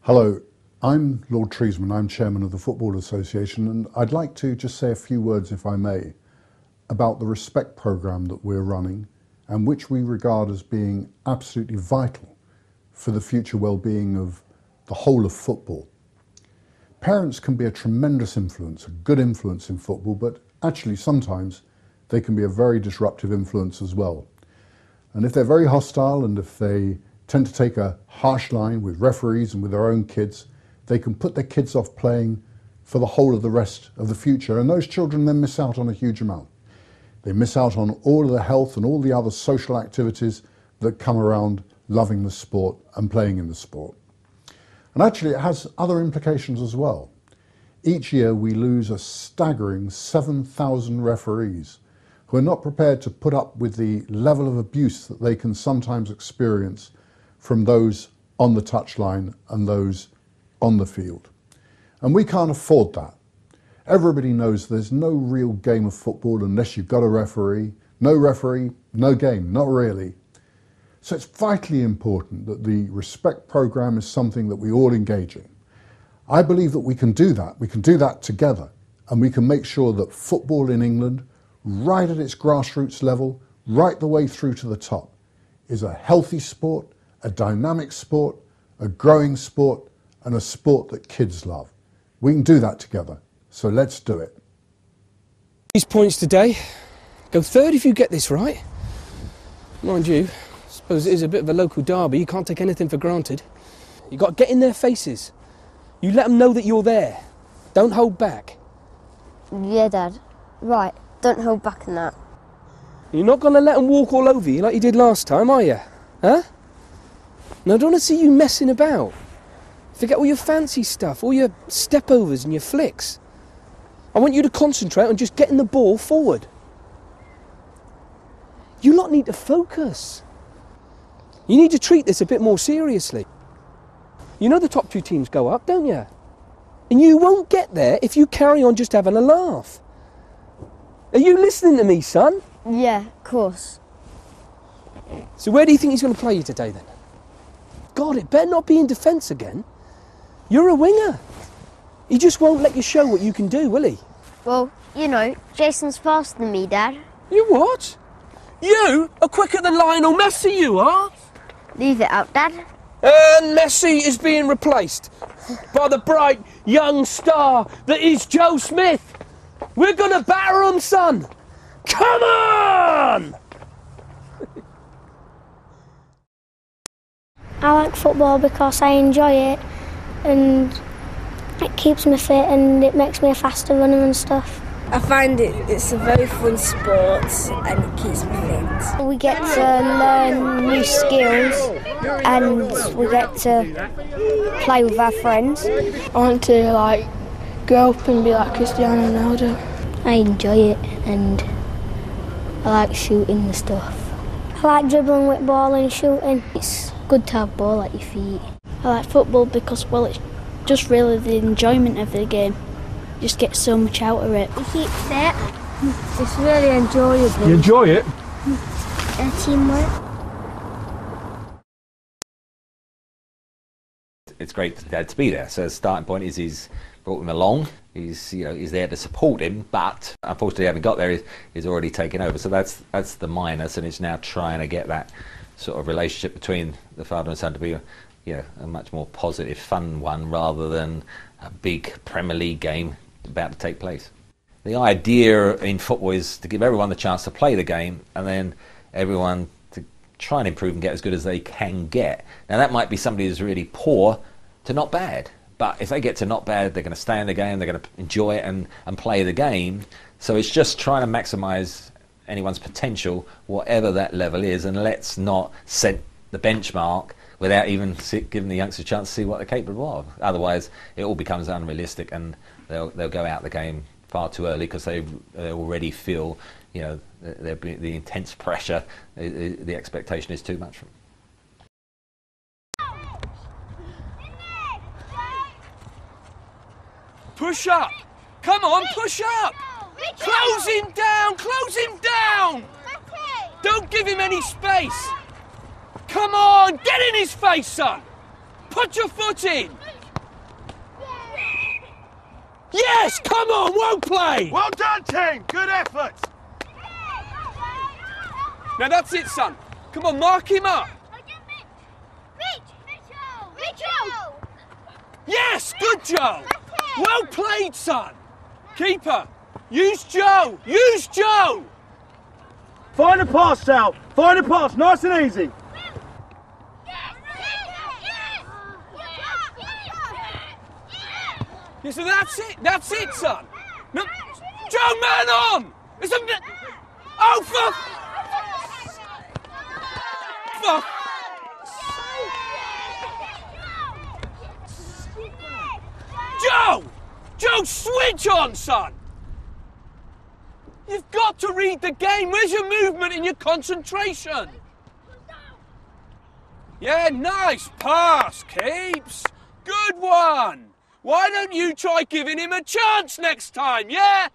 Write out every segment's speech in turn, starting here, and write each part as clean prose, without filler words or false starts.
Hello, I'm Lord Treesman, I'm Chairman of the Football Association, and I'd like to just say a few words, if I may, about the respekt programme that we're running and which we regard as being absolutely vital for the future well-being of the whole of football. Parents can be a tremendous influence, a good influence in football, but actually sometimes they can be a very disruptive influence as well. And if they're very hostile and if they tend to take a harsh line with referees and with their own kids, they can put their kids off playing for the whole of the rest of the future, and those children then miss out on a huge amount. They miss out on all of the health and all the other social activities that come around loving the sport and playing in the sport. And actually it has other implications as well. Each year we lose a staggering 7,000 referees who are not prepared to put up with the level of abuse that they can sometimes experience from those on the touchline and those on the field. And we can't afford that. Everybody knows there's no real game of football unless you've got a referee. No referee, no game, not really. So it's vitally important that the respekt programme is something that we all engage in. I believe that we can do that together, and we can make sure that football in England, right at its grassroots level, right the way through to the top, is a healthy sport, a dynamic sport, a growing sport, and a sport that kids love. We can do that together, so let's do it. These points today, go third if you get this right. Mind you, I suppose it is a bit of a local derby, you can't take anything for granted. You've got to get in their faces. You let them know that you're there. Don't hold back. Yeah, Dad. Right, don't hold back on that. You're not going to let them walk all over you like you did last time, are you? Huh? No, I don't want to see you messing about. Forget all your fancy stuff, all your step-overs and your flicks. I want you to concentrate on just getting the ball forward. You lot need to focus. You need to treat this a bit more seriously. You know the top two teams go up, don't you? And you won't get there if you carry on just having a laugh. Are you listening to me, son? Yeah, of course. So where do you think he's going to play you today, then? God, it better not be in defence again. You're a winger. He just won't let you show what you can do, will he? Well, you know, Jason's faster than me, Dad. You what? You are quicker than Lionel Messi, you are? Leave it out, Dad. And Messi is being replaced by the bright young star that is Joe Smith. We're going to batter him, son. Come on! I like football because I enjoy it and it keeps me fit and it makes me a faster runner and stuff. I find it's a very fun sport and it keeps me fit. We get to learn new skills and we get to play with our friends. I want to grow up and be like Cristiano Ronaldo. I enjoy it and I like shooting and stuff. I like dribbling with ball and shooting. It's good to have ball at your feet. I like football because, well, it's just really the enjoyment of the game. You just get so much out of it. You keep fit. It's really enjoyable. You enjoy it? Teamwork. It's great to be there. So the starting point is he's brought him along. He's there to support him, but unfortunately, having got there, he's already taken over. So that's the minus, and it's now trying to get that sort of relationship between the father and son to be a much more positive, fun one rather than a big Premier League game about to take place. The idea in football is to give everyone the chance to play the game and then everyone to try and improve and get as good as they can get. Now that might be somebody who's really poor to not bad, but if they get to not bad, they're going to stay in the game, they're going to enjoy it and play the game. So it's just trying to maximise anyone's potential, whatever that level is, and let's not set the benchmark without even giving the youngsters a chance to see what they're capable of. Otherwise, it all becomes unrealistic, and they'll go out the game far too early because they already feel, the intense pressure, the expectation is too much from them. Push up! Come on, push up! Close him down! Close him down! Don't give him any space! Come on, get in his face, son! Put your foot in! Yes, come on, well played! Well done, team! Good effort! Now that's it, son. Come on, mark him up. Yes, good Joe. Well played, son. Keeper, use Joe. Use Joe. Find a pass, Sal. Find a pass, nice and easy. Yeah, so that's it, son. No, Joe, man on. It's a... Oh, fuck. Fuck. Joe! Joe, switch on, son! You've got to read the game. Where's your movement and your concentration? Yeah, nice pass, Keeps. Good one. Why don't you try giving him a chance next time, yeah?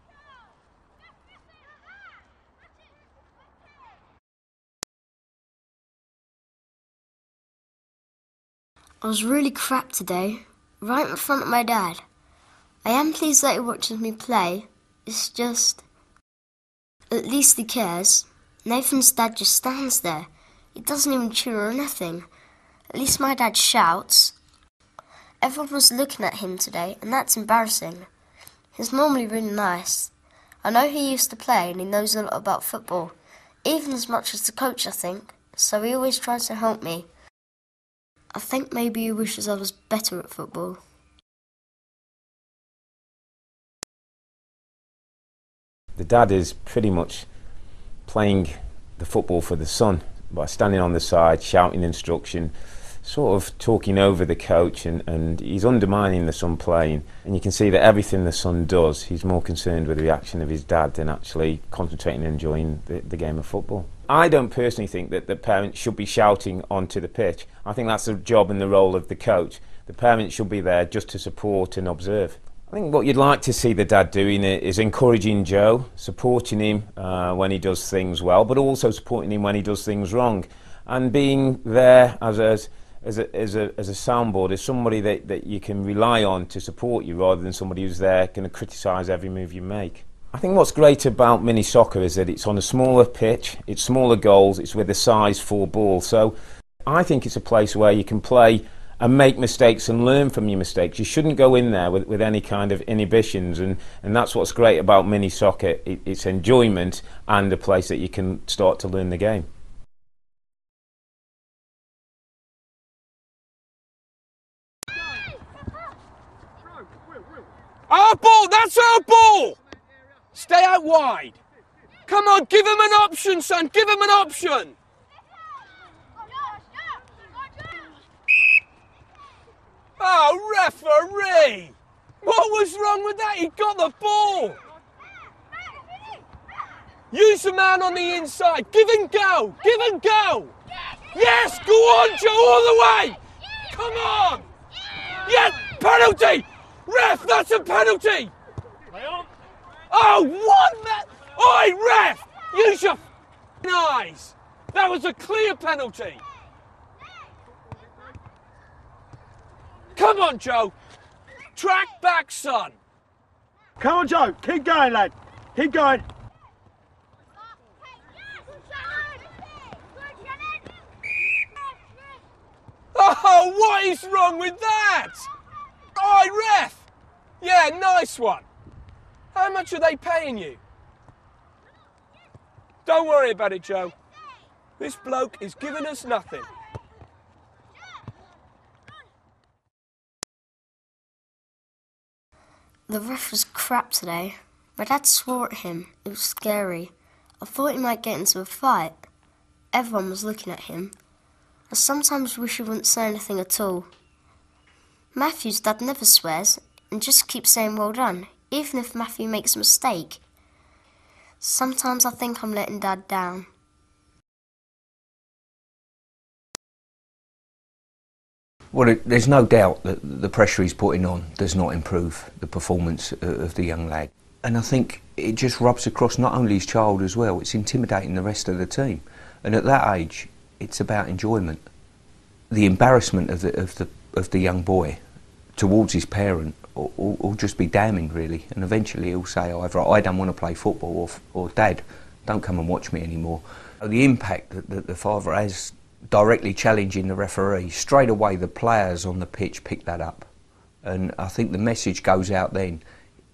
I was really crap today, right in front of my dad. I am pleased that he watches me play. It's just... at least he cares. Nathan's dad just stands there. He doesn't even cheer or nothing. At least my dad shouts. Everyone was looking at him today, and that's embarrassing. He's normally really nice. I know he used to play and he knows a lot about football, even as much as the coach, I think, so he always tries to help me. I think maybe he wishes I was better at football. The dad is pretty much playing the football for the son by standing on the side, shouting instruction, sort of talking over the coach, and he's undermining the son playing. And you can see that everything the son does, he's more concerned with the reaction of his dad than actually concentrating and enjoying the game of football. I don't personally think that the parents should be shouting onto the pitch. I think that's the job and the role of the coach. The parents should be there just to support and observe. I think what you'd like to see the dad doing is encouraging Joe, supporting him when he does things well, but also supporting him when he does things wrong, and being there as a soundboard, as somebody that you can rely on to support you, rather than somebody who's there going to criticise every move you make. I think what's great about mini soccer is that it's on a smaller pitch, it's smaller goals, it's with a size 4 ball. So I think it's a place where you can play and make mistakes and learn from your mistakes. You shouldn't go in there with any kind of inhibitions, and that's what's great about mini soccer. It's enjoyment and a place that you can start to learn the game. Our ball, that's our ball! Stay out wide. Come on, give him an option, son, give him an option. Oh, referee! What was wrong with that? He got the ball. Use the man on the inside. Give and go. Give and go. Yes, go on, Joe, all the way. Come on. Yes, penalty. Ref, that's a penalty. Oh, what? Oi, ref! Use your eyes. That was a clear penalty. Come on, Joe. Track back, son. Come on, Joe. Keep going, lad. Keep going. Oh, what is wrong with that? Oi, ref. Yeah, nice one. How much are they paying you? Don't worry about it, Joe. This bloke is giving us nothing. The ref was crap today. My dad swore at him. It was scary. I thought he might get into a fight. Everyone was looking at him. I sometimes wish he wouldn't say anything at all. Matthew's dad never swears and just keeps saying well done, even if Matthew makes a mistake. Sometimes I think I'm letting Dad down. Well, there's no doubt that the pressure he's putting on does not improve the performance of the young lad. And I think it just rubs across not only his child as well, it's intimidating the rest of the team. And at that age, it's about enjoyment. The embarrassment of the young boy towards his parent or just be damning really, and eventually he'll say either I don't want to play football or Dad, don't come and watch me anymore. The impact that the father has directly challenging the referee, straight away the players on the pitch pick that up, and I think the message goes out then,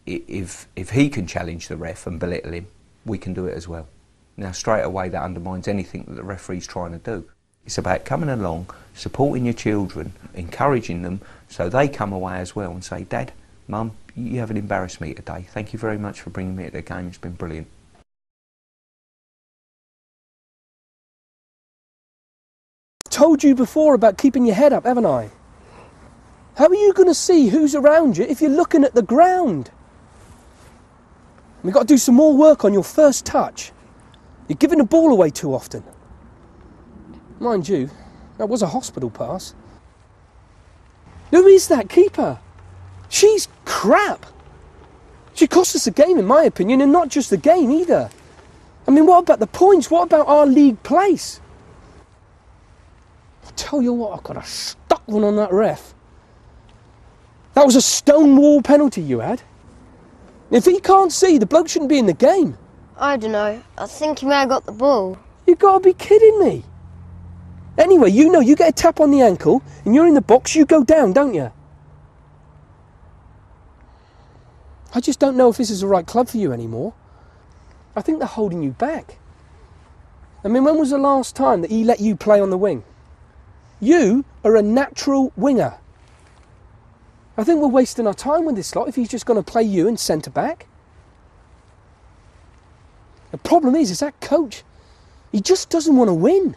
if he can challenge the ref and belittle him, we can do it as well. Now straight away that undermines anything that the referee's trying to do. It's about coming along, supporting your children, encouraging them so they come away as well and say, Dad, Mum, you haven't embarrassed me today. Thank you very much for bringing me to the game. It's been brilliant. Told you before about keeping your head up, haven't I? How are you going to see who's around you if you're looking at the ground? We've got to do some more work on your first touch. You're giving the ball away too often. Mind you, that was a hospital pass. Who is that keeper? She's crap. She cost us a game, in my opinion, and not just the game either. I mean, what about the points? What about our league place? I tell you what, I've got a stuck one on that ref. That was a stonewall penalty you had. If he can't see, the bloke shouldn't be in the game. I don't know. I think he may have got the ball. You've got to be kidding me. Anyway, you know, you get a tap on the ankle and you're in the box, you go down, don't you? I just don't know if this is the right club for you anymore. I think they're holding you back. I mean, when was the last time that he let you play on the wing? You are a natural winger. I think we're wasting our time with this lot if he's just going to play you in centre-back. The problem is that coach, he just doesn't want to win.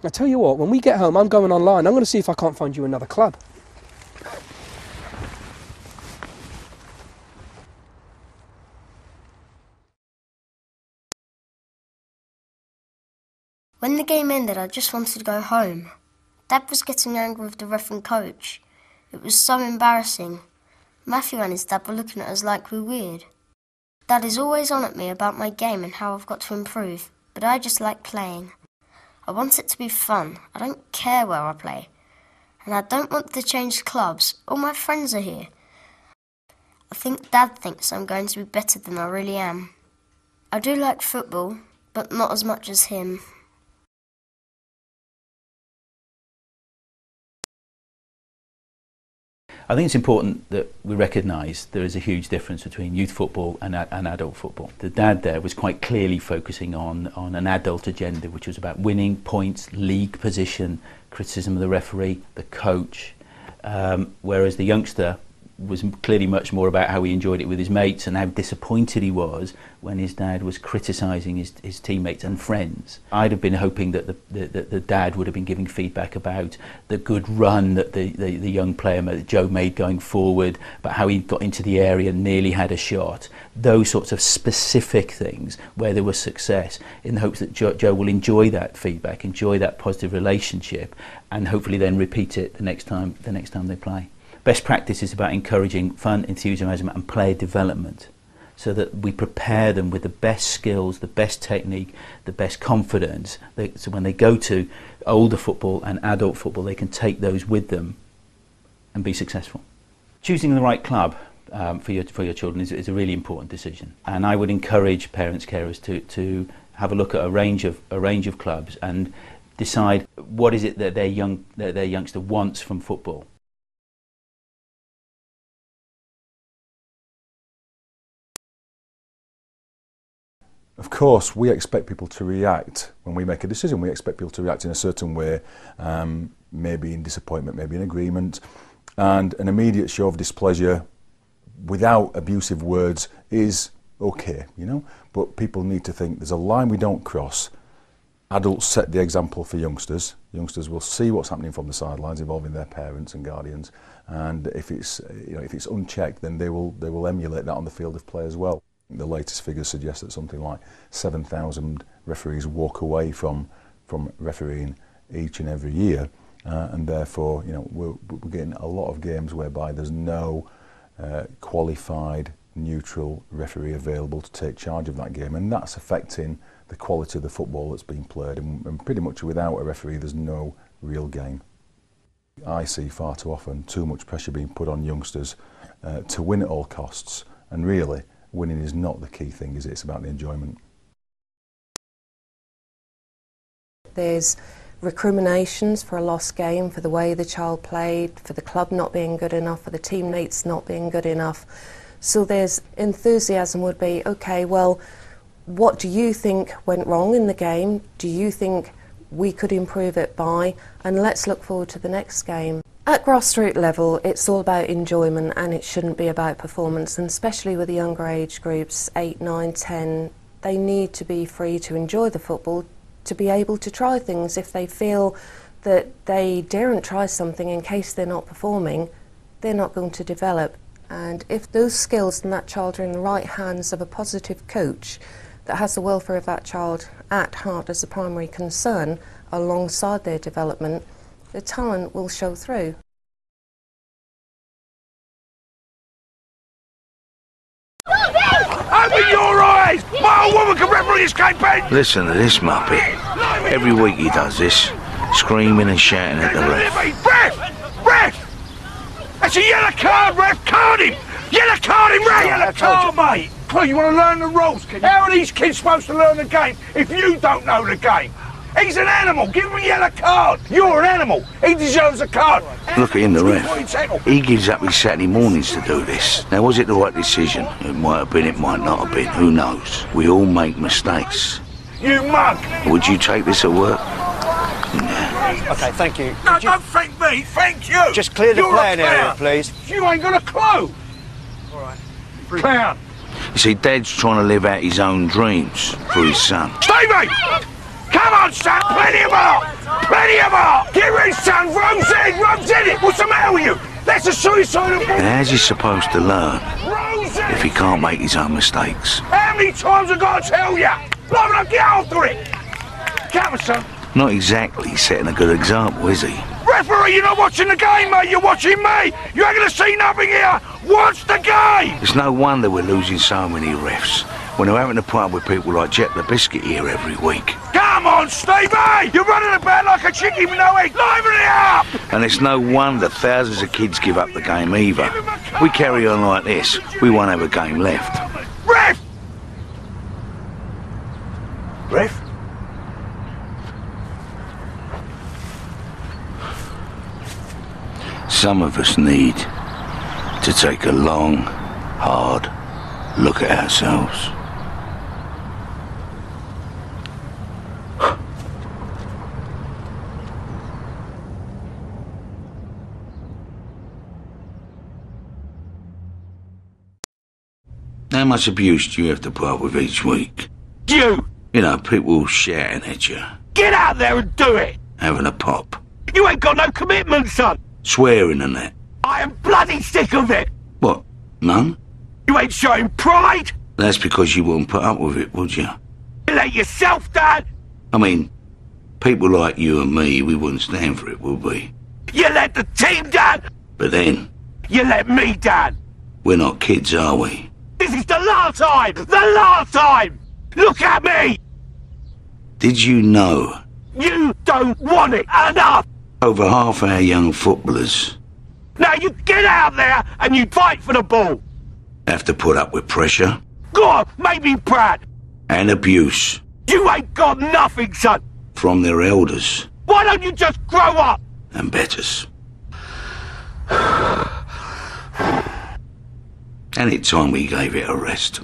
I tell you what, when we get home, I'm going online. I'm going to see if I can't find you another club. When the game ended, I just wanted to go home. Dad was getting angry with the ref and coach. It was so embarrassing. Matthew and his dad were looking at us like we were weird. Dad is always on at me about my game and how I've got to improve, but I just like playing. I want it to be fun. I don't care where I play. And I don't want to change clubs. All my friends are here. I think Dad thinks I'm going to be better than I really am. I do like football, but not as much as him. I think it's important that we recognise there is a huge difference between youth football and adult football. The dad there was quite clearly focusing on an adult agenda, which was about winning points, league position, criticism of the referee, the coach, whereas the youngster was clearly much more about how he enjoyed it with his mates and how disappointed he was when his dad was criticising his teammates and friends. I'd have been hoping that the dad would have been giving feedback about the good run that the young player Joe made going forward, about how he got into the area and nearly had a shot. Those sorts of specific things where there was success, in the hopes that Joe will enjoy that feedback, enjoy that positive relationship, and hopefully then repeat it the next time they play. Best practice is about encouraging fun, enthusiasm and player development, so that we prepare them with the best skills, the best technique, the best confidence, so when they go to older football and adult football, they can take those with them and be successful. Choosing the right club for your children is a really important decision, and I would encourage parents, carers to have a look at a range of clubs and decide what is it that their youngster wants from football. Of course, we expect people to react when we make a decision. We expect people to react in a certain way, maybe in disappointment, maybe in agreement. And an immediate show of displeasure without abusive words is okay, you know. But people need to think there's a line we don't cross. Adults set the example for youngsters. Youngsters will see what's happening from the sidelines, involving their parents and guardians. And if it's unchecked, then they will emulate that on the field of play as well. The latest figures suggest that something like 7,000 referees walk away from refereeing each and every year, and therefore, you know, we're getting a lot of games whereby there's no qualified, neutral referee available to take charge of that game, and that's affecting the quality of the football that's being played. And pretty much without a referee, there's no real game. I see far too often too much pressure being put on youngsters to win at all costs, and really winning is not the key thing, is it? It's about the enjoyment. There's recriminations for a lost game, for the way the child played, for the club not being good enough, for the teammates not being good enough. So there's enthusiasm would be, okay, well, what do you think went wrong in the game? Do you think we could improve it by? And let's look forward to the next game. At grassroots level, it's all about enjoyment, and it shouldn't be about performance, and especially with the younger age groups, 8, 9, 10, they need to be free to enjoy the football, to be able to try things. If they feel that they daren't try something in case they're not performing, they're not going to develop. And if those skills and that child are in the right hands of a positive coach that has the welfare of that child at heart as a primary concern alongside their development, the talent will show through. Open your eyes! My old woman can referee this campaign! Listen to this muppet. Every week he does this, screaming and shouting at the ref. Ref! Ref! That's a yellow card, ref! Card him! Yellow card him, ref! Yellow card, mate! Well, you want to learn the rules? How are these kids supposed to learn the game if you don't know the game? He's an animal. Give him a yellow card. You're an animal. He deserves a card. Look at him, the ref. He gives up his Saturday mornings to do this. Now, was it the right decision? It might have been, it might not have been. Who knows? We all make mistakes. You mug! Would you take this at work? OK, thank you. No, don't thank me. Thank you. Just clear the playing area, please. You ain't got a clue. All right. Clown. You see, Dad's trying to live out his own dreams for his son. Stevie! Come on, son! Plenty of art! Plenty of art! Get ready, son! Rubs in it! What's the matter with you? That's a suicidal ball! And how's he supposed to learn if he can't make his own mistakes? How many times have I got to tell you? Blow it up, get after it! Come on, son. Not exactly setting a good example, is he? Referee, you're not watching the game, mate. You're watching me. You ain't going to see nothing here. Watch the game. It's no wonder we're losing so many refs when we're having to put up with people like Jet the Biscuit here every week. Come on, Stevie. You're running about like a chicken with no egg. Liven it up. And it's no wonder thousands of kids give up the game either. We carry on like this, we won't have a game left. Ref! Ref? Some of us need to take a long, hard look at ourselves. How much abuse do you have to put up with each week? You! You know, people shouting at you. Get out there and do it! Having a pop. You ain't got no commitment, son! Swearing and that. I am bloody sick of it! What? None? You ain't showing pride! That's because you wouldn't put up with it, would you? You let yourself, Dad! I mean, people like you and me, we wouldn't stand for it, would we? You let the team, Dad! But then... You let me, Dad! We're not kids, are we? This is the last time! The last time! Look at me! Did you know? You don't want it enough! Over half our young footballers... Now you get out there and you fight for the ball! Have to put up with pressure. Go on, make me proud! And abuse. You ain't got nothing, son! From their elders. Why don't you just grow up? And betters. And it's time we gave it a rest.